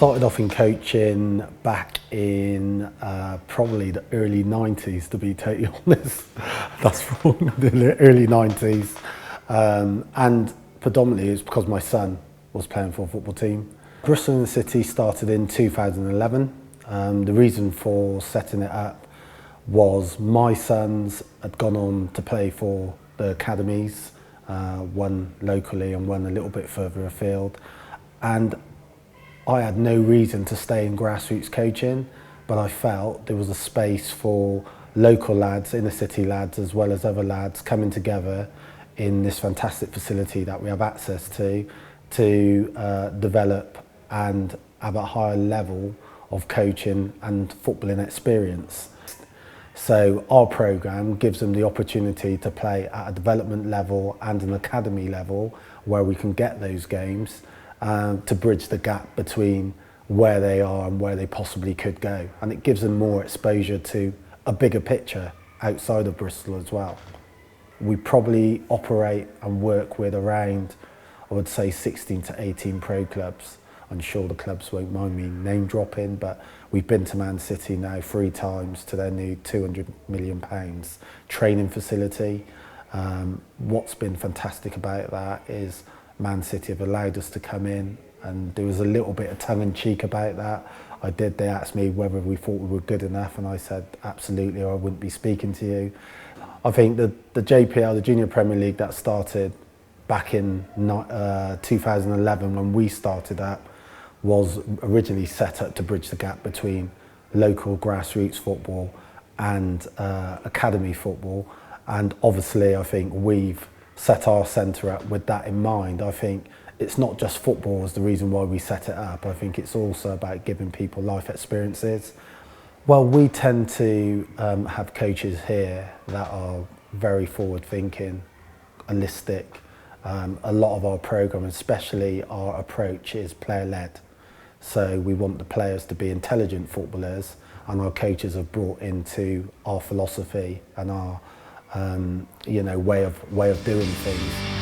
Started off in coaching back in probably the early 90s, to be totally honest. That's wrong, the early 90s. And predominantly it's because my son was playing for a football team. Bristol Inner City started in 2011. The reason for setting it up was my sons had gone on to play for the academies, one locally and one a little bit further afield. And I had no reason to stay in grassroots coaching, but I felt there was a space for local lads, inner city lads, as well as other lads coming together in this fantastic facility that we have access to develop and have a higher level of coaching and footballing experience. So our programme gives them the opportunity to play at a development level and an academy level where we can get those games to bridge the gap between where they are and where they possibly could go. And it gives them more exposure to a bigger picture outside of Bristol as well. We probably operate and work with around, I would say, 16 to 18 pro clubs. I'm sure the clubs won't mind me name dropping, but we've been to Man City now 3 times to their new £200 million training facility. What's been fantastic about that is Man City have allowed us to come in, and there was a little bit of tongue-in-cheek about that. They asked me whether we thought we were good enough, and I said absolutely, or I wouldn't be speaking to you. I think the JPL, the Junior Premier League, that started back in 2011 when we started up, was originally set up to bridge the gap between local grassroots football and academy football. And obviously I think we've set our centre up with that in mind. I think it's not just football as the reason why we set it up. I think it's also about giving people life experiences. Well, we tend to have coaches here that are very forward thinking, holistic. A lot of our programme, especially our approach, is player led. So we want the players to be intelligent footballers, and our coaches have brought into our philosophy and our way of doing things.